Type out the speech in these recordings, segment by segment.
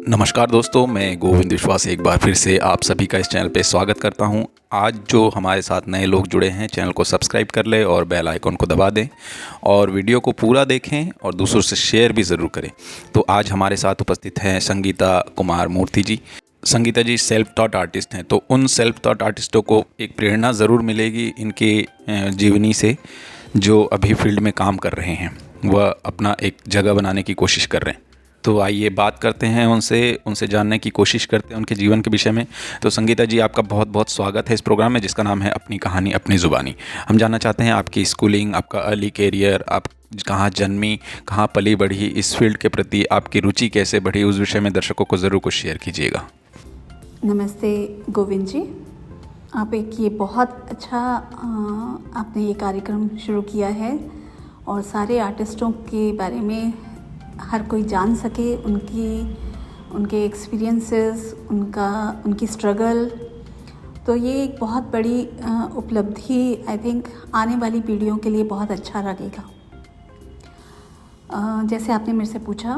नमस्कार दोस्तों, मैं गोविंद विश्वास एक बार फिर से आप सभी का इस चैनल पे स्वागत करता हूं। आज जो हमारे साथ नए लोग जुड़े हैं, चैनल को सब्सक्राइब कर लें और बेल आइकन को दबा दें और वीडियो को पूरा देखें और दूसरों से शेयर भी ज़रूर करें। तो आज हमारे साथ उपस्थित हैं संगीता कुमार मूर्ति जी। संगीता जी सेल्फ टॉट आर्टिस्ट हैं, तो उन सेल्फ टॉट आर्टिस्टों को एक प्रेरणा ज़रूर मिलेगी इनके जीवनी से, जो अभी फील्ड में काम कर रहे हैं, वह अपना एक जगह बनाने की कोशिश कर रहे हैं। तो आइए बात करते हैं उनसे जानने की कोशिश करते हैं उनके जीवन के विषय में। तो संगीता जी, आपका बहुत बहुत स्वागत है इस प्रोग्राम में, जिसका नाम है अपनी कहानी अपनी ज़ुबानी। हम जानना चाहते हैं आपकी स्कूलिंग, आपका अर्ली कैरियर, आप कहाँ जन्मी, कहाँ पली बढ़ी, इस फील्ड के प्रति आपकी रुचि कैसे बढ़ी, उस विषय में दर्शकों को ज़रूर कुछ शेयर कीजिएगा। नमस्ते गोविंद जी, आप एक ये बहुत अच्छा आपने ये कार्यक्रम शुरू किया है और सारे आर्टिस्टों के बारे में हर कोई जान सके, उनके एक्सपीरियंसेस, उनकी स्ट्रगल। तो ये एक बहुत बड़ी उपलब्धि आई थिंक आने वाली पीढ़ियों के लिए बहुत अच्छा लगेगा। जैसे आपने मेरे से पूछा,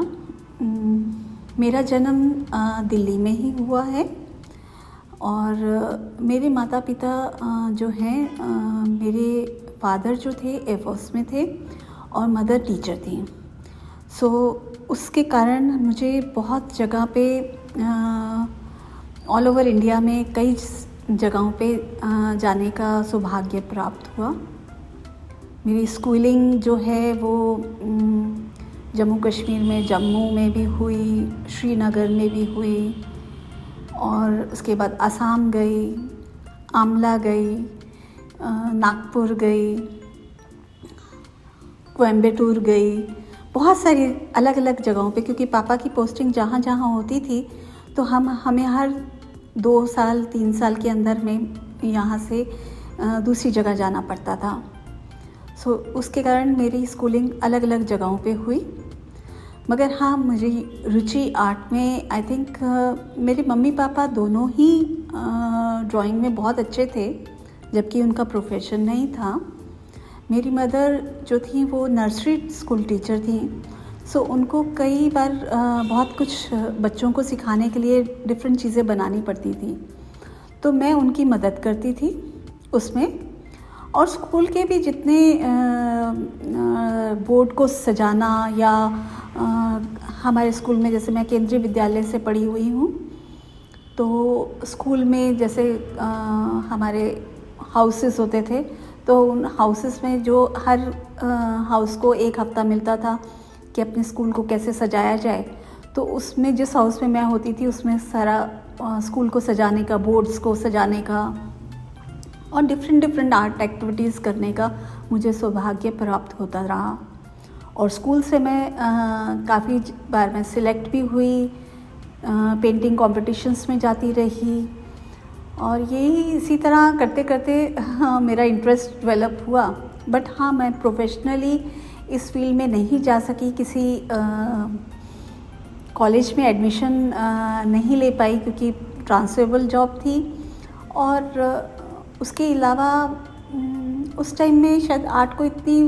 मेरा जन्म दिल्ली में ही हुआ है और मेरे माता पिता जो हैं, मेरे फादर जो थे एयरफोर्स में थे और मदर टीचर थी। सो उसके कारण मुझे बहुत जगह पे ऑल ओवर इंडिया में कई जगहों पे जाने का सौभाग्य प्राप्त हुआ। मेरी स्कूलिंग जो है वो जम्मू कश्मीर में, जम्मू में भी हुई, श्रीनगर में भी हुई और उसके बाद असम गई, आमला गई, नागपुर गई, कोयम्बटूर गई, बहुत सारी अलग अलग जगहों पे, क्योंकि पापा की पोस्टिंग जहाँ जहाँ होती थी तो हमें हर 2 साल 3 साल के अंदर में यहाँ से दूसरी जगह जाना पड़ता था। सो उसके कारण मेरी स्कूलिंग अलग अलग जगहों पे हुई। मगर हाँ, मेरी रुचि आर्ट में आई थिंक मेरे मम्मी पापा दोनों ही ड्राइंग में बहुत अच्छे थे, जबकि उनका प्रोफेशन नहीं था। मेरी मदर जो थी वो नर्सरी स्कूल टीचर थी। सो उनको कई बार बहुत कुछ बच्चों को सिखाने के लिए डिफरेंट चीज़ें बनानी पड़ती थी, तो मैं उनकी मदद करती थी उसमें। और स्कूल के भी जितने बोर्ड को सजाना या हमारे स्कूल में, जैसे मैं केंद्रीय विद्यालय से पढ़ी हुई हूँ, तो स्कूल में जैसे हमारे हाउसेस होते थे, तो उन हाउसेस में जो हर हाउस को 1 हफ़्ता मिलता था कि अपने स्कूल को कैसे सजाया जाए। तो उसमें जिस हाउस में मैं होती थी उसमें सारा स्कूल को सजाने का, बोर्ड्स को सजाने का और डिफरेंट आर्ट एक्टिविटीज़ करने का मुझे सौभाग्य प्राप्त होता रहा। और स्कूल से मैं काफ़ी बार मैं सिलेक्ट भी हुई, पेंटिंग कॉम्पिटिशन्स में जाती रही और यही इसी तरह करते करते मेरा इंटरेस्ट डेवलप हुआ। बट हाँ, मैं प्रोफेशनली इस फील्ड में नहीं जा सकी, किसी कॉलेज में एडमिशन नहीं ले पाई क्योंकि ट्रांसफरेबल जॉब थी। और उसके अलावा उस टाइम में शायद आर्ट को इतनी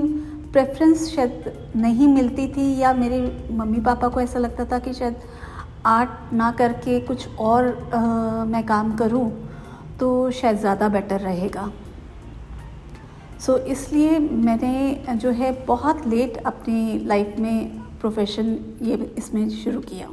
प्रेफरेंस शायद नहीं मिलती थी, या मेरे मम्मी पापा को ऐसा लगता था कि शायद आर्ट ना करके कुछ और मैं काम करूं तो शायद ज़्यादा बेटर रहेगा। सो इसलिए मैंने जो है बहुत लेट अपनी लाइफ में प्रोफेशन ये इसमें शुरू किया।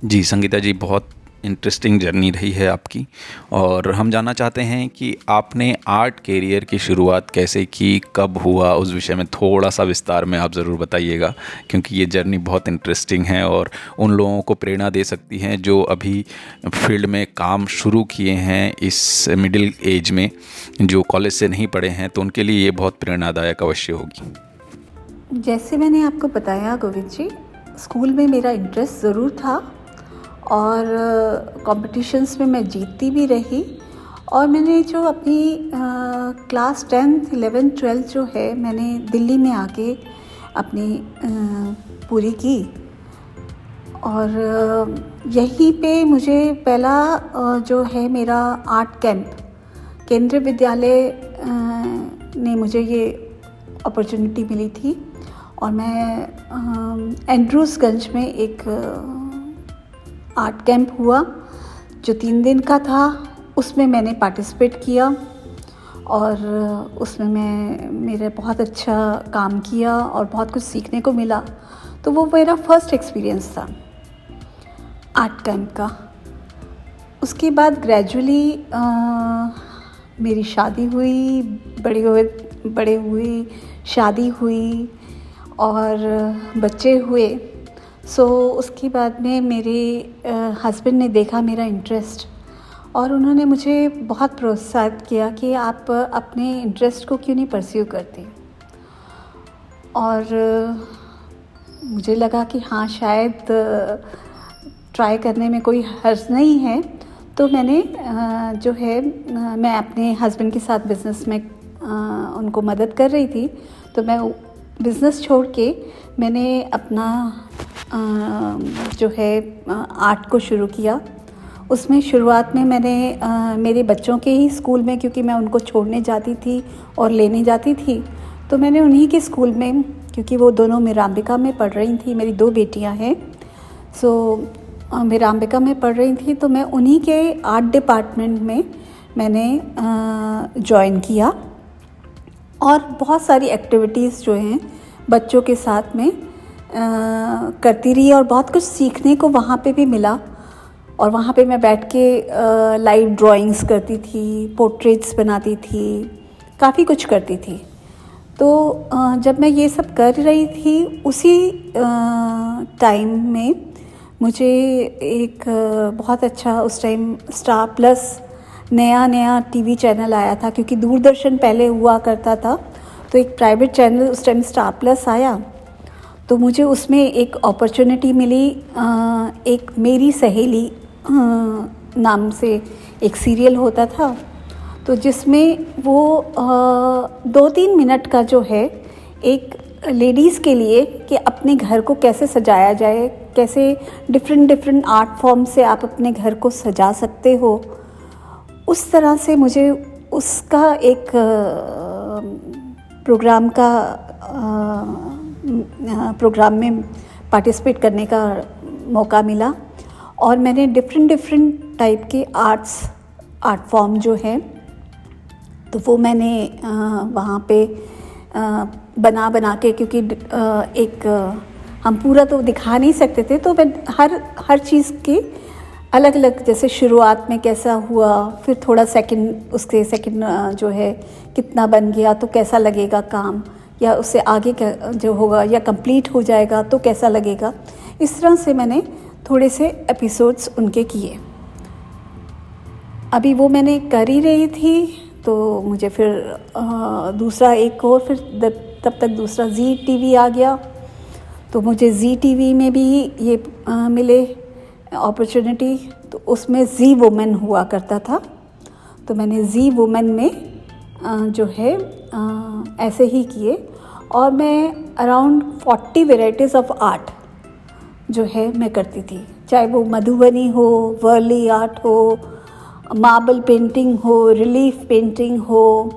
जी संगीता जी, बहुत इंटरेस्टिंग जर्नी रही है आपकी, और हम जानना चाहते हैं कि आपने आर्ट कैरियर की शुरुआत कैसे की, कब हुआ, उस विषय में थोड़ा सा विस्तार में आप ज़रूर बताइएगा, क्योंकि ये जर्नी बहुत इंटरेस्टिंग है और उन लोगों को प्रेरणा दे सकती है जो अभी फील्ड में काम शुरू किए हैं इस मिडिल एज में, जो कॉलेज से नहीं पढ़े हैं, तो उनके लिए ये बहुत प्रेरणादायक अवश्य होगी। जैसे मैंने आपको बताया गोविंद जी, स्कूल में मेरा इंटरेस्ट ज़रूर था और कॉम्पिटिशन्स में मैं जीतती भी रही। और मैंने जो अपनी क्लास 10th 11th 12th जो है, मैंने दिल्ली में आके अपनी पूरी की। और यहीं पे मुझे पहला जो है मेरा आर्ट कैंप, केंद्रीय विद्यालय ने मुझे ये अपॉर्चुनिटी मिली थी और मैं एंड्रूसगंज में एक आर्ट कैंप हुआ जो 3 दिन का था। उसमें मैंने पार्टिसिपेट किया और उसमें मेरे बहुत अच्छा काम किया और बहुत कुछ सीखने को मिला। तो वो मेरा फर्स्ट एक्सपीरियंस था आर्ट कैंप का। उसके बाद ग्रेजुअली मेरी शादी हुई, बड़े हुई शादी हुई और बच्चे हुए। उसके बाद में मेरे हस्बैंड ने देखा मेरा इंटरेस्ट और उन्होंने मुझे बहुत प्रोत्साहित किया कि आप अपने इंटरेस्ट को क्यों नहीं परस्यू करती। और मुझे लगा कि हाँ, शायद ट्राई करने में कोई हर्ज नहीं है। तो मैंने मैं अपने हस्बैंड के साथ बिज़नेस में उनको मदद कर रही थी। तो मैं बिज़नेस छोड़ के मैंने अपना आर्ट को शुरू किया। उसमें शुरुआत में मैंने मेरे बच्चों के ही स्कूल में, क्योंकि मैं उनको छोड़ने जाती थी और लेने जाती थी, तो मैंने उन्हीं के स्कूल में, क्योंकि वो दोनों मीरांबिका में पढ़ रही थी, मेरी 2 बेटियां हैं, मीरांबिका में पढ़ रही थी, तो मैं उन्हीं के आर्ट डिपार्टमेंट में मैंने जॉइन किया और बहुत सारी एक्टिविटीज़ जो हैं बच्चों के साथ में करती रही और बहुत कुछ सीखने को वहाँ पे भी मिला। और वहाँ पे मैं बैठ के लाइव ड्राइंग्स करती थी, पोर्ट्रेट्स बनाती थी, काफ़ी कुछ करती थी। तो जब मैं ये सब कर रही थी, उसी टाइम में मुझे एक बहुत अच्छा, उस टाइम स्टार प्लस नया टीवी चैनल आया था, क्योंकि दूरदर्शन पहले हुआ करता था। तो एक प्राइवेट चैनल उस टाइम स्टार प्लस आया, तो मुझे उसमें एक अपॉर्चुनिटी मिली। एक मेरी सहेली नाम से एक सीरियल होता था, तो जिसमें वो 2-3 मिनट का जो है एक लेडीज़ के लिए कि अपने घर को कैसे सजाया जाए, कैसे डिफरेंट आर्ट फॉर्म से आप अपने घर को सजा सकते हो, उस तरह से मुझे उसका एक प्रोग्राम में पार्टिसिपेट करने का मौका मिला। और मैंने डिफरेंट टाइप के आर्ट फॉर्म जो है, तो वो मैंने वहाँ पे बना के, क्योंकि हम पूरा तो दिखा नहीं सकते थे, तो मैं हर चीज़ के अलग अलग, जैसे शुरुआत में कैसा हुआ, फिर थोड़ा सेकंड जो है कितना बन गया तो कैसा लगेगा काम, या उससे आगे जो होगा या कंप्लीट हो जाएगा तो कैसा लगेगा, इस तरह से मैंने थोड़े से एपिसोड्स उनके किए। अभी वो मैंने कर ही रही थी, तो मुझे फिर दूसरा एक और, फिर तब तक दूसरा जी टीवी आ गया, तो मुझे जी टीवी में भी ये मिले अपॉर्चुनिटी। तो उसमें जी वुमेन हुआ करता था, तो मैंने जी वुमेन में जो है ऐसे ही किए। और मैं अराउंड 40 वेराइटीज़ ऑफ आर्ट जो है मैं करती थी, चाहे वो मधुबनी हो, वर्ली आर्ट हो, मार्बल पेंटिंग हो, रिलीफ पेंटिंग हो,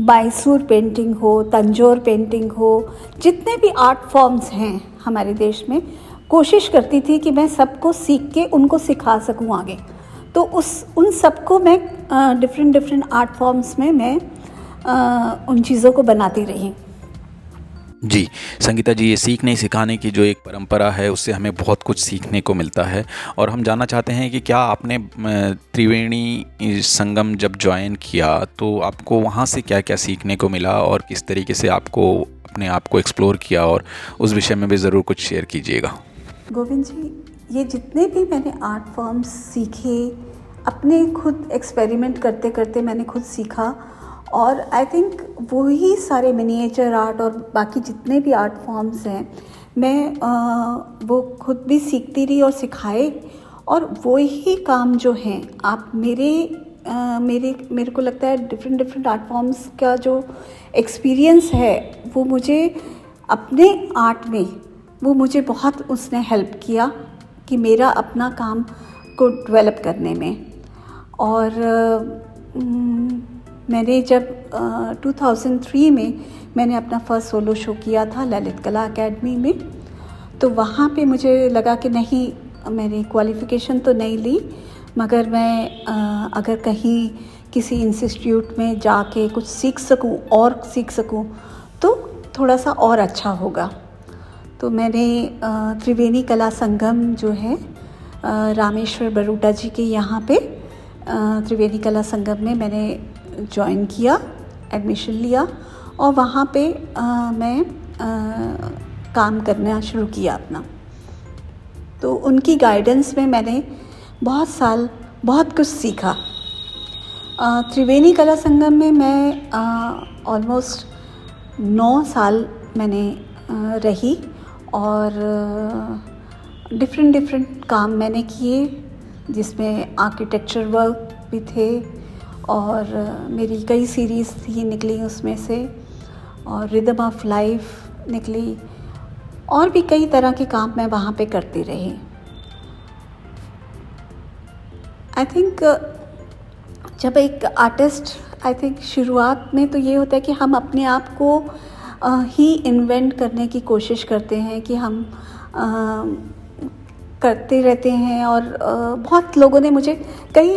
मैसूर पेंटिंग हो, तंजौर पेंटिंग हो, जितने भी आर्ट फॉर्म्स हैं हमारे देश में, कोशिश करती थी कि मैं सबको सीख के उनको सिखा सकूं आगे। तो उन सबको मैं डिफरेंट आर्ट फॉर्म्स में मैं उन चीज़ों को बनाती रही। जी संगीता जी, ये सीखने सिखाने की जो एक परंपरा है, उससे हमें बहुत कुछ सीखने को मिलता है। और हम जानना चाहते हैं कि क्या आपने त्रिवेणी संगम जब ज्वाइन किया तो आपको वहाँ से क्या क्या सीखने को मिला और किस तरीके से आपको अपने आप को एक्सप्लोर किया, और उस विषय में भी ज़रूर कुछ शेयर कीजिएगा। गोविंद जी, ये जितने भी मैंने आर्ट फॉर्म्स सीखे, अपने खुद एक्सपेरिमेंट करते करते मैंने खुद सीखा। और आई थिंक वही सारे मिनिएचर आर्ट और बाकी जितने भी आर्ट फॉर्म्स हैं, मैं वो खुद भी सीखती रही और सिखाए। और वही काम जो हैं आप मेरे को लगता है डिफरेंट आर्ट फॉर्म्स का जो एक्सपीरियंस है, वो मुझे अपने आर्ट में, वो मुझे बहुत उसने हेल्प किया कि मेरा अपना काम को डेवलप करने में। और मैंने जब 2003 में मैंने अपना फर्स्ट सोलो शो किया था ललित कला अकेडमी में, तो वहाँ पे मुझे लगा कि नहीं, मेरी क्वालिफ़िकेशन तो नहीं ली, मगर मैं अगर कहीं किसी इंस्टीट्यूट में जाके कुछ सीख सकूं तो थोड़ा सा और अच्छा होगा। तो मैंने त्रिवेणी कला संगम जो है रामेश्वर बरूटा जी के यहाँ पे त्रिवेणी कला संगम में मैंने ज्वाइन किया, एडमिशन लिया और वहाँ पे मैं काम करना शुरू किया अपना। तो उनकी गाइडेंस में मैंने बहुत कुछ सीखा। त्रिवेणी कला संगम में मैं ऑलमोस्ट 9 साल मैंने रही और डिफरेंट काम मैंने किए, जिसमें आर्किटेक्चर वर्क भी थे और मेरी कई सीरीज़ थी निकली उसमें से, और रिदम ऑफ लाइफ निकली, और भी कई तरह के काम मैं वहाँ पे करती रही। आई थिंक जब एक आर्टिस्ट, आई थिंक शुरुआत में तो ये होता है कि हम अपने आप को ही इन्वेंट करने की कोशिश करते हैं कि हम करते रहते हैं। और बहुत लोगों ने मुझे, कई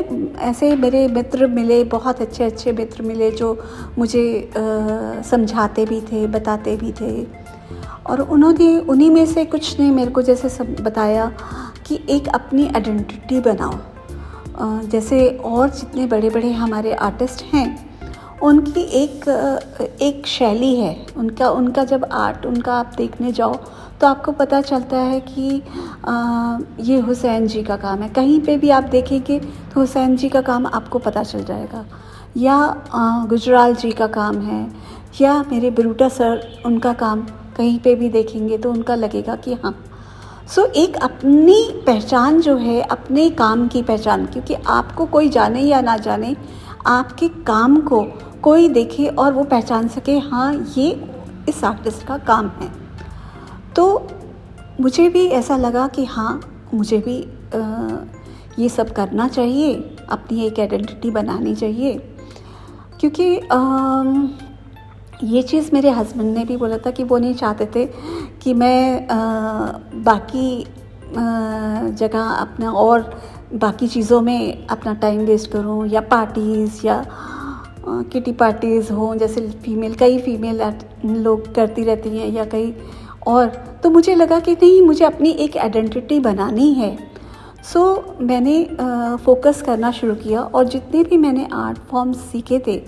ऐसे मेरे मित्र मिले, बहुत अच्छे मित्र मिले जो मुझे समझाते भी थे, बताते भी थे, और उन्हीं में से कुछ ने मेरे को जैसे सब बताया कि एक अपनी आइडेंटिटी बनाओ। जैसे और जितने बड़े हमारे आर्टिस्ट हैं उनकी एक शैली है, उनका जब आर्ट उनका आप देखने जाओ तो आपको पता चलता है कि ये हुसैन जी का काम है। कहीं पे भी आप देखेंगे तो हुसैन जी का काम आपको पता चल जाएगा, या गुजराल जी का काम है, या मेरे बरूटा सर उनका काम कहीं पे भी देखेंगे तो उनका लगेगा कि हाँ। सो एक अपनी पहचान जो है, अपने काम की पहचान, क्योंकि आपको कोई जाने या ना जाने, आपके काम को कोई देखे और वो पहचान सके, हाँ ये इस आर्टिस्ट का काम है। तो मुझे भी ऐसा लगा कि हाँ मुझे भी ये सब करना चाहिए, अपनी एक आइडेंटिटी बनानी चाहिए। क्योंकि ये चीज़ मेरे हस्बैंड ने भी बोला था कि वो नहीं चाहते थे कि मैं बाकी जगह अपना और बाकी चीज़ों में अपना टाइम वेस्ट करूं, या पार्टीज़ या किटी पार्टीज़ हों, जैसे कई फीमेल लोग करती रहती हैं, या कई और। तो मुझे लगा कि नहीं, मुझे अपनी एक आइडेंटिटी बनानी है। सो मैंने फोकस करना शुरू किया, और जितने भी मैंने आर्ट फॉर्म्स सीखे थे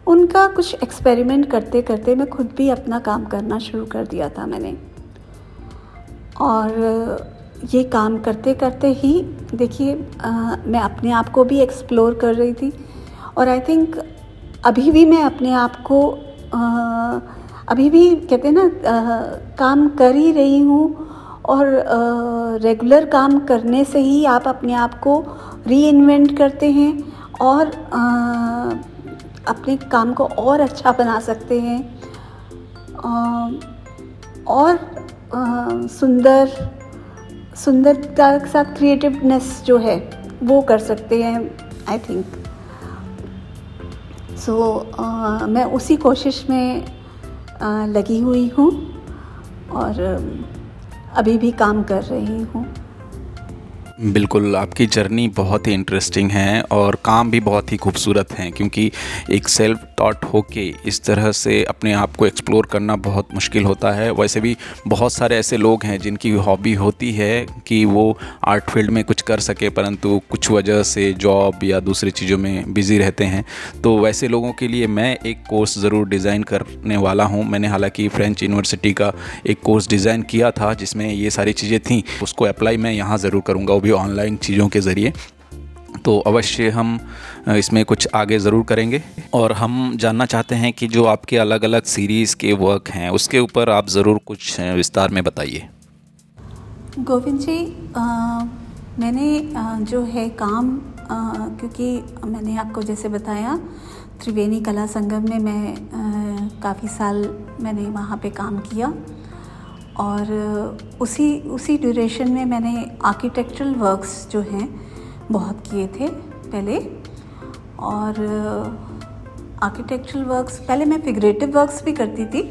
उनका कुछ एक्सपेरिमेंट करते करते मैं खुद भी अपना काम करना शुरू कर दिया था मैंने। और ये काम करते करते ही देखिए मैं अपने आप को भी एक्सप्लोर कर रही थी, और आई थिंक अभी भी मैं अपने आप को अभी भी कहते हैं ना काम कर ही रही हूँ। और रेगुलर काम करने से ही आप अपने आप को रीइन्वेंट करते हैं और अपने काम को और अच्छा बना सकते हैं, और सुंदरता के साथ क्रिएटिवनेस जो है वो कर सकते हैं, आई थिंक। सो मैं उसी कोशिश में लगी हुई हूँ और अभी भी काम कर रही हूँ। बिल्कुल, आपकी जर्नी बहुत ही इंटरेस्टिंग है और काम भी बहुत ही खूबसूरत हैं, क्योंकि एक सेल्फ टॉट होके इस तरह से अपने आप को एक्सप्लोर करना बहुत मुश्किल होता है। वैसे भी बहुत सारे ऐसे लोग हैं जिनकी हॉबी होती है कि वो आर्ट फील्ड में कुछ कर सके, परंतु कुछ वजह से जॉब या दूसरी चीज़ों में बिज़ी रहते हैं। तो वैसे लोगों के लिए मैं एक कोर्स ज़रूर डिज़ाइन करने वाला हूँ। मैंने हालांकि फ्रेंच यूनिवर्सिटी का एक कोर्स डिज़ाइन किया था जिसमें ये सारी चीज़ें थीं, उसको अप्लाई मैं यहाँ ज़रूर करूँगा, वो भी ऑनलाइन चीज़ों के ज़रिए। तो अवश्य हम इसमें कुछ आगे ज़रूर करेंगे। और हम जानना चाहते हैं कि जो आपके अलग अलग सीरीज़ के वर्क हैं उसके ऊपर आप ज़रूर कुछ विस्तार में बताइए। गोविंद जी, मैंने जो है काम, क्योंकि मैंने आपको जैसे बताया त्रिवेणी कला संगम में मैं काफ़ी साल मैंने वहाँ पे काम किया, और उसी ड्यूरेशन में मैंने आर्किटेक्चरल वर्क्स जो हैं बहुत किए थे पहले। और आर्किटेक्चरल वर्क्स पहले मैं फिगरेटिव वर्क्स भी करती थी,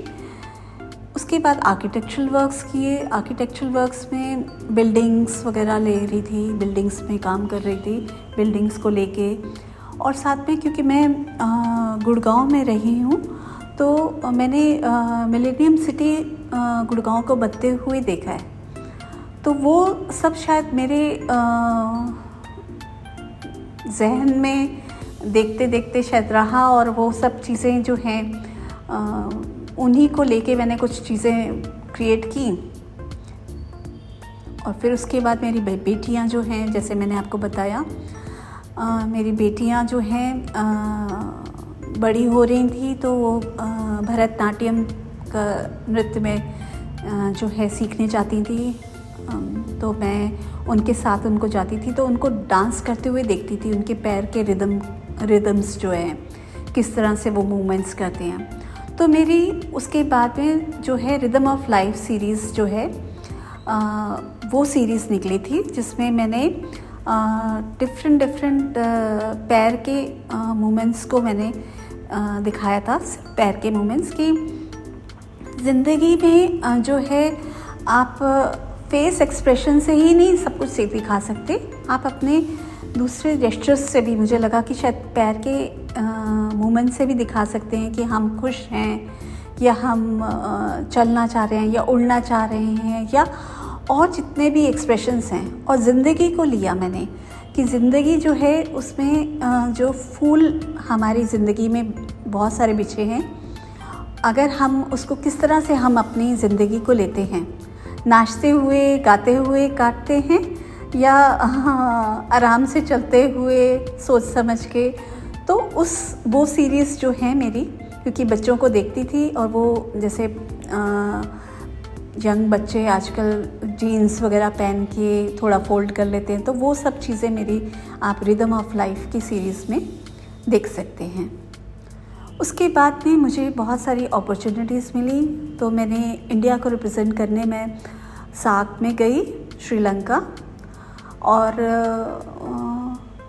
उसके बाद आर्किटेक्चरल वर्क्स किए। आर्किटेक्चरल वर्क्स में बिल्डिंग्स वगैरह ले रही थी, बिल्डिंग्स में काम कर रही थी, बिल्डिंग्स को लेके। और साथ में क्योंकि मैं गुड़गांव में रही हूँ तो मैंने मिलेनियम सिटी गुड़गांव को बनते हुए देखा है। तो वो सब शायद मेरे जहन में देखते देखते शायद रहा, और वो सब चीज़ें जो हैं उन्हीं को लेके मैंने कुछ चीज़ें क्रिएट की। और फिर उसके बाद मेरी बेटियां जो हैं, जैसे मैंने आपको बताया, मेरी बेटियां जो हैं बड़ी हो रही थी, तो वो भरतनाट्यम का नृत्य में जो है सीखने चाहती थी। तो मैं उनके साथ उनको जाती थी, तो उनको डांस करते हुए देखती थी। उनके पैर के रिदम्स जो हैं किस तरह से वो मूवमेंट्स करते हैं। तो मेरी उसके बाद में जो है रिदम ऑफ लाइफ सीरीज़ जो है वो सीरीज़ निकली थी, जिसमें मैंने डिफरेंट पैर के मूवमेंट्स को मैंने दिखाया था। पैर के मूवमेंट्स की ज़िंदगी में जो है आप फेस एक्सप्रेशन से ही नहीं सब कुछ से दिखा सकते, आप अपने दूसरे जेस्चर्स से भी, मुझे लगा कि शायद पैर के मूवमेंट से भी दिखा सकते हैं कि हम खुश हैं, या हम चलना चाह रहे हैं, या उड़ना चाह रहे हैं, या और जितने भी एक्सप्रेशंस हैं। और ज़िंदगी को लिया मैंने कि ज़िंदगी जो है उसमें जो फूल हमारी ज़िंदगी में बहुत सारे बिछे हैं, अगर हम उसको किस तरह से हम अपनी ज़िंदगी को लेते हैं, नाचते हुए, गाते हुए काटते हैं, या आराम से चलते हुए सोच समझ के। तो वो सीरीज़ जो है मेरी, क्योंकि बच्चों को देखती थी, और वो जैसे यंग बच्चे आजकल जीन्स वगैरह पहन के थोड़ा फोल्ड कर लेते हैं, तो वो सब चीज़ें मेरी आप रिदम ऑफ लाइफ की सीरीज़ में देख सकते हैं। उसके बाद में मुझे बहुत सारी अपॉर्चुनिटीज़ मिली, तो मैंने इंडिया को रिप्रेजेंट करने में साक में गई, श्रीलंका। और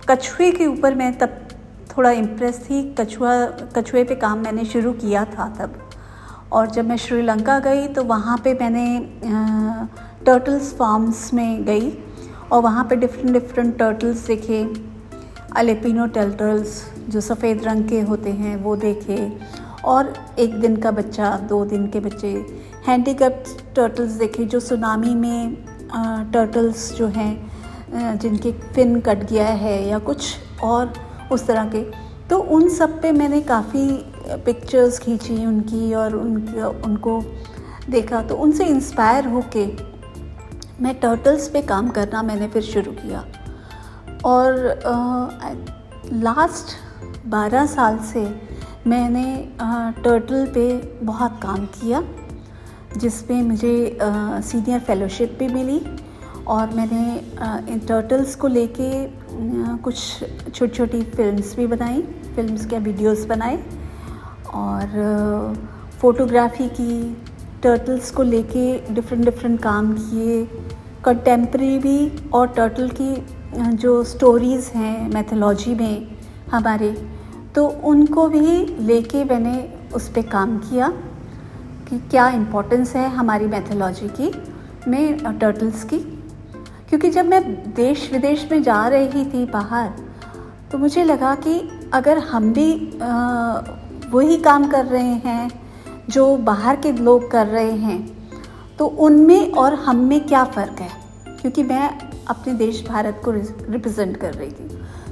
कछुए के ऊपर मैं तब थोड़ा इम्प्रेस थी। कछुए पे काम मैंने शुरू किया था तब। और जब मैं श्रीलंका गई तो वहाँ पे मैंने टर्टल्स फार्म्स में गई, और वहाँ पे डिफरेंट टर्टल्स देखे। अलेपिनो टर्टल्स जो सफ़ेद रंग के होते हैं वो देखे, और 1 दिन का बच्चा, 2 दिन के बच्चे, हैंडीकैप्ड टर्टल्स देखे, जो सुनामी में टर्टल्स जो हैं जिनके फिन कट गया है या कुछ और उस तरह के। तो उन सब पे मैंने काफ़ी पिक्चर्स खींची उनकी, और उनको देखा। तो उनसे इंस्पायर होके मैं टर्टल्स पे काम करना मैंने फिर शुरू किया। और लास्ट 12 साल से मैंने टर्टल पे बहुत काम किया, जिसमें मुझे सीनियर फेलोशिप भी मिली। और मैंने इन टर्टल्स को लेके कुछ छोटी फिल्म्स भी बनाई, फिल्म्स के वीडियोस बनाए, और फ़ोटोग्राफी की, टर्टल्स को लेके डिफरेंट काम किए, कंटेम्प्रेरी भी। और टर्टल की जो स्टोरीज़ हैं मैथोलॉजी में हमारे, तो उनको भी लेके मैंने उस पे काम किया कि क्या इम्पोर्टेंस है हमारी मैथोलॉजी की में टर्टल्स की। क्योंकि जब मैं देश विदेश में जा रही थी बाहर, तो मुझे लगा कि अगर हम भी वही काम कर रहे हैं जो बाहर के लोग कर रहे हैं, तो उनमें और हम में क्या फ़र्क है। क्योंकि मैं अपने देश भारत को रिप्रेजेंट कर रही थी,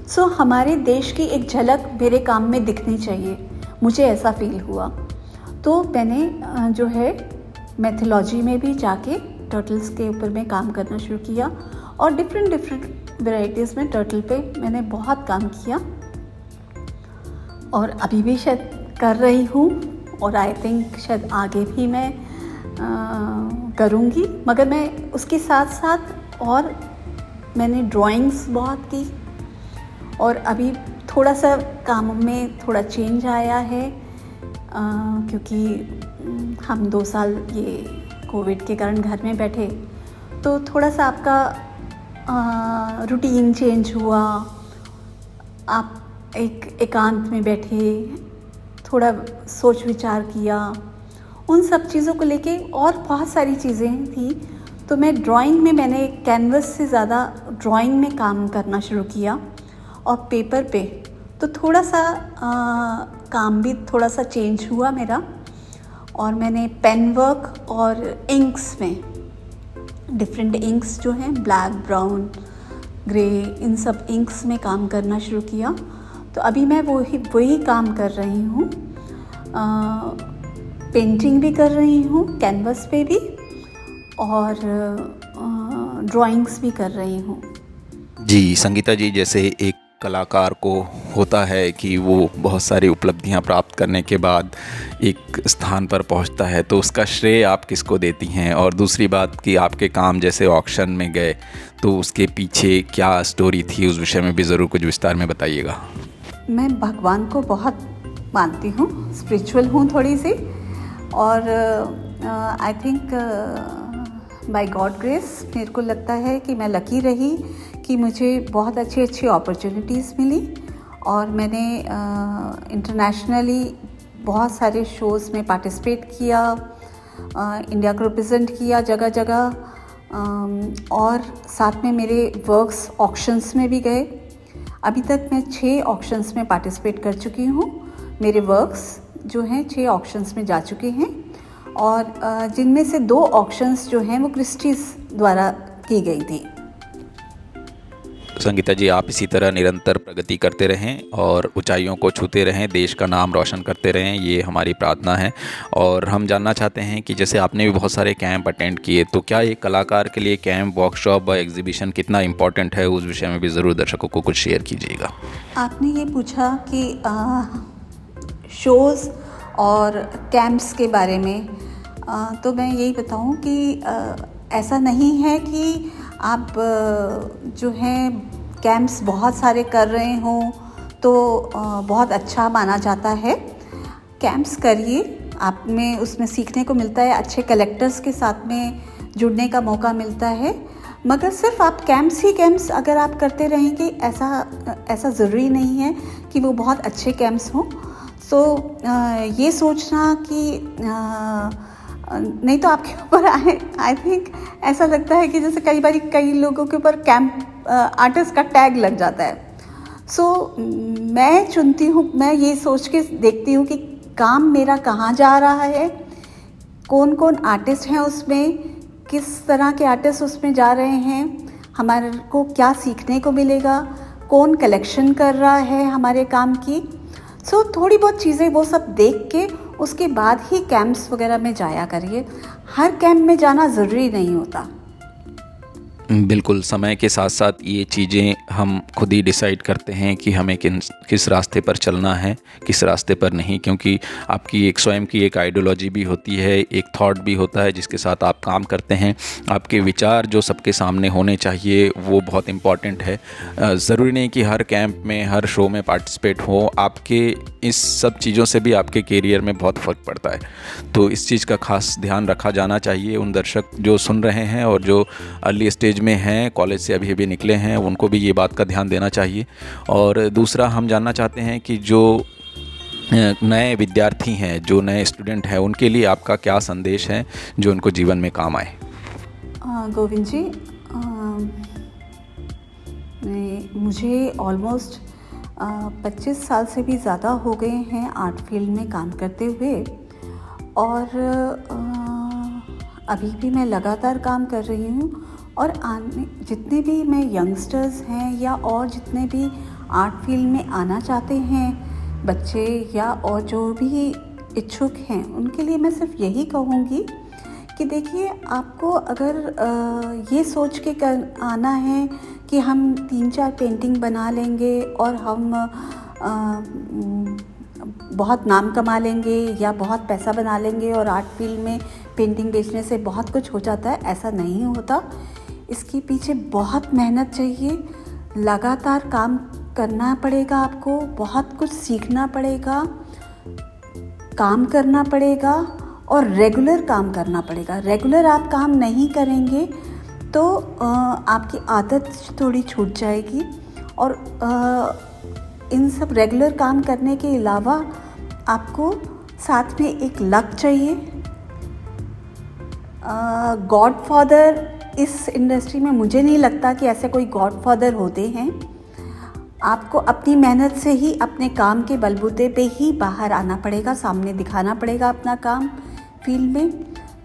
सो हमारे देश की एक झलक मेरे काम में दिखनी चाहिए, मुझे ऐसा फील हुआ। तो मैंने जो है मैथोलॉजी में भी जाके टर्टल्स के ऊपर में काम करना शुरू किया, और डिफरेंट वैराइटीज़ में टर्टल पे मैंने बहुत काम किया, और अभी भी शायद कर रही हूँ, और आई थिंक शायद आगे भी मैं करूँगी। मगर मैं उसके साथ साथ और मैंने ड्राइंग्स बहुत की, और अभी थोड़ा सा काम में थोड़ा चेंज आया है, क्योंकि हम 2 साल ये कोविड के कारण घर में बैठे, तो थोड़ा सा आपका रूटीन चेंज हुआ। आप एक एकांत में बैठे, थोड़ा सोच विचार किया, उन सब चीज़ों को लेके और बहुत सारी चीज़ें थी। तो मैं ड्राइंग में मैंने कैनवस से ज़्यादा ड्राइंग में काम करना शुरू किया और पेपर पे। तो थोड़ा सा काम भी थोड़ा सा चेंज हुआ मेरा, और मैंने पेन वर्क और इंक्स में डिफरेंट इंक्स जो हैं ब्लैक, ब्राउन, ग्रे, इन सब इंक्स में काम करना शुरू किया। तो अभी मैं वही काम कर रही हूँ। पेंटिंग भी कर रही हूँ कैनवस पे भी, और ड्राइंग्स भी कर रही हूँ। जी संगीता जी, जैसे एक कलाकार को होता है कि वो बहुत सारी उपलब्धियां प्राप्त करने के बाद एक स्थान पर पहुंचता है, तो उसका श्रेय आप किसको देती हैं? और दूसरी बात कि आपके काम जैसे ऑक्शन में गए तो उसके पीछे क्या स्टोरी थी, उस विषय में भी ज़रूर कुछ विस्तार में बताइएगा। मैं भगवान को बहुत मानती हूँ, स्पिरिचुअल हूँ थोड़ी सी, और I think by God grace मेरे को लगता है कि मैं लकी रही कि मुझे बहुत अच्छी अच्छी अपॉर्चुनिटीज़ मिली, और मैंने इंटरनेशनली बहुत सारे शोज़ में पार्टिसिपेट किया, इंडिया को रिप्रेजेंट किया जगह जगह, और साथ में मेरे वर्क्स ऑक्शंस में भी गए। अभी तक मैं 6 ऑक्शंस में पार्टिसिपेट कर चुकी हूँ। मेरे वर्क्स जो हैं 6 ऑक्शंस में जा चुके हैं, और जिनमें से 2 ऑक्शंस जो हैं वो क्रिस्टीज़ द्वारा की गई थी। संगीता जी, आप इसी तरह निरंतर प्रगति करते रहें और ऊंचाइयों को छूते रहें, देश का नाम रोशन करते रहें, ये हमारी प्रार्थना है। और हम जानना चाहते हैं कि जैसे आपने भी बहुत सारे कैंप अटेंड किए, तो क्या एक कलाकार के लिए कैंप, वर्कशॉप व एग्जीबिशन कितना इम्पोर्टेंट है, उस विषय में भी ज़रूर दर्शकों को कुछ शेयर कीजिएगा। आपने ये पूछा कि शोज़ और कैंप्स के बारे में, तो मैं यही बताऊं कि ऐसा नहीं है कि आप जो हैं कैंप्स बहुत सारे कर रहे हों तो बहुत अच्छा माना जाता है। कैंप्स करिए, आप में उसमें सीखने को मिलता है, अच्छे कलेक्टर्स के साथ में जुड़ने का मौका मिलता है। मगर सिर्फ आप कैंप्स ही कैंप्स अगर आप करते रहेंगे, ऐसा ज़रूरी नहीं है कि वो बहुत अच्छे कैंप्स हों। तो ये सोचना कि नहीं तो आपके ऊपर आई थिंक ऐसा लगता है कि जैसे कई लोगों के ऊपर कैंप आर्टिस्ट का टैग लग जाता है। सो मैं चुनती हूँ, मैं ये सोच के देखती हूँ कि काम मेरा कहाँ जा रहा है, कौन कौन आर्टिस्ट हैं उसमें, किस तरह के आर्टिस्ट उसमें जा रहे हैं, हमारे को क्या सीखने को मिलेगा, कौन कलेक्शन कर रहा है हमारे काम की। सो थोड़ी बहुत चीज़ें वो सब देख के उसके बाद ही कैंप्स वगैरह में जाया करिए। हर कैंप में जाना ज़रूरी नहीं होता। बिल्कुल, समय के साथ साथ ये चीज़ें हम खुद ही डिसाइड करते हैं कि हमें किस रास्ते पर चलना है, किस रास्ते पर नहीं, क्योंकि आपकी एक स्वयं की एक आइडियोलॉजी भी होती है, एक थॉट भी होता है जिसके साथ आप काम करते हैं। आपके विचार जो सबके सामने होने चाहिए वो बहुत इम्पॉर्टेंट है। ज़रूरी नहीं कि हर कैंप में, हर शो में पार्टिसिपेट हो। आपके इस सब चीज़ों से भी आपके करियर में बहुत फ़र्क पड़ता है, तो इस चीज़ का खास ध्यान रखा जाना चाहिए। उन दर्शक जो सुन रहे हैं और जो अर्ली स्टेज में हैं, कॉलेज से अभी निकले हैं, उनको भी ये बात का ध्यान देना चाहिए। और दूसरा हम जानना चाहते हैं कि जो नए विद्यार्थी हैं, जो नए स्टूडेंट हैं, उनके लिए आपका क्या संदेश है जो उनको जीवन में काम आए? गोविंद जी, मुझे ऑलमोस्ट 25 साल से भी ज़्यादा हो गए हैं आर्ट फील्ड में काम करते हुए, और अभी भी मैं लगातार काम कर रही हूँ। और जितने भी मैं यंगस्टर्स हैं या और जितने भी आर्ट फील्ड में आना चाहते हैं बच्चे या और जो भी इच्छुक हैं, उनके लिए मैं सिर्फ यही कहूँगी कि देखिए, आपको अगर ये सोच के आना है कि हम 3-4 पेंटिंग बना लेंगे और हम बहुत नाम कमा लेंगे या बहुत पैसा बना लेंगे और आर्ट फील्ड में पेंटिंग बेचने से बहुत कुछ हो जाता है, ऐसा नहीं होता। इसके पीछे बहुत मेहनत चाहिए, लगातार काम करना पड़ेगा, आपको बहुत कुछ सीखना पड़ेगा, काम करना पड़ेगा और रेगुलर काम करना पड़ेगा। रेगुलर आप काम नहीं करेंगे तो आपकी आदत थोड़ी छूट जाएगी। और इन सब रेगुलर काम करने के अलावा आपको साथ में एक लक चाहिए, गॉडफादर इस इंडस्ट्री में मुझे नहीं लगता कि ऐसे कोई गॉडफादर होते हैं। आपको अपनी मेहनत से ही, अपने काम के बलबूते पे ही बाहर आना पड़ेगा, सामने दिखाना पड़ेगा अपना काम फील्ड में,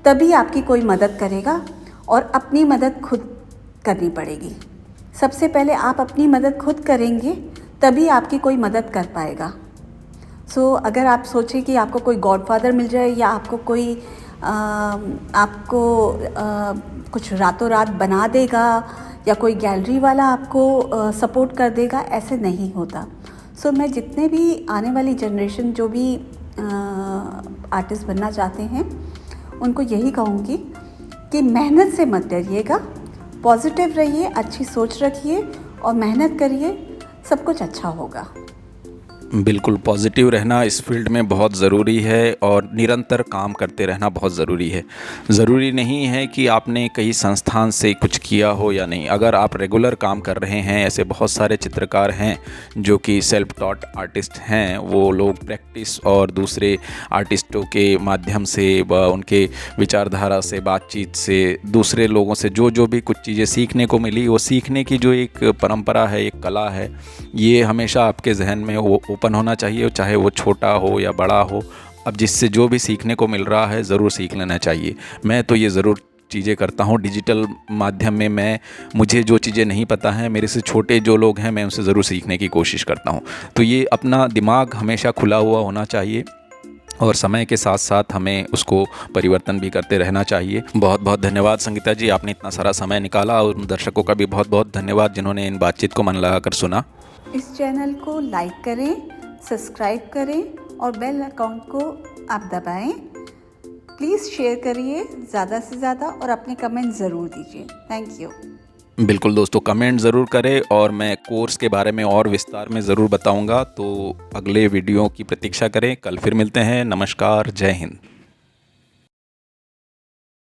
तभी आपकी कोई मदद करेगा। और अपनी मदद खुद करनी पड़ेगी। सबसे पहले आप अपनी मदद खुद करेंगे तभी आपकी कोई मदद कर पाएगा। अगर आप सोचें कि आपको कोई गॉडफादर मिल जाए या आपको कोई आपको कुछ रातों रात बना देगा या कोई गैलरी वाला आपको सपोर्ट कर देगा, ऐसे नहीं होता। मैं जितने भी आने वाली जनरेशन जो भी आर्टिस्ट बनना चाहते हैं उनको यही कहूँगी कि मेहनत से मत डरिएगा, पॉजिटिव रहिए, अच्छी सोच रखिए और मेहनत करिए, सब कुछ अच्छा होगा। बिल्कुल पॉजिटिव रहना इस फील्ड में बहुत ज़रूरी है और निरंतर काम करते रहना बहुत ज़रूरी है। ज़रूरी नहीं है कि आपने कहीं संस्थान से कुछ किया हो या नहीं। अगर आप रेगुलर काम कर रहे हैं, ऐसे बहुत सारे चित्रकार हैं जो कि सेल्फ टॉट आर्टिस्ट हैं, वो लोग प्रैक्टिस और दूसरे आर्टिस्टों के माध्यम से व उनके विचारधारा से, बातचीत से, दूसरे लोगों से जो भी कुछ चीज़ें सीखने को मिली, वो सीखने की जो एक परंपरा है, एक कला है, ये हमेशा आपके जहन में वो ओपन होना चाहिए, चाहे वो छोटा हो या बड़ा हो। अब जिससे जो भी सीखने को मिल रहा है ज़रूर सीख लेना चाहिए। मैं तो ये ज़रूर चीज़ें करता हूँ डिजिटल माध्यम में मुझे जो चीज़ें नहीं पता हैं, मेरे से छोटे जो लोग हैं, मैं उनसे ज़रूर सीखने की कोशिश करता हूँ। तो ये अपना दिमाग हमेशा खुला हुआ होना चाहिए और समय के साथ साथ हमें उसको परिवर्तन भी करते रहना चाहिए। बहुत बहुत धन्यवाद संगीता जी, आपने इतना सारा समय निकाला, और दर्शकों का भी बहुत बहुत धन्यवाद जिन्होंने इन बातचीत को मन लगाकर सुना। इस चैनल को लाइक करें, सब्सक्राइब करें और बेल आइकॉन को आप दबाएं। प्लीज़ शेयर करिए ज़्यादा से ज़्यादा और अपने कमेंट ज़रूर दीजिए। Thank you. बिल्कुल दोस्तों, कमेंट ज़रूर करें और मैं कोर्स के बारे में और विस्तार में ज़रूर बताऊंगा। तो अगले वीडियो की प्रतीक्षा करें। कल फिर मिलते हैं। नमस्कार, जय हिंद।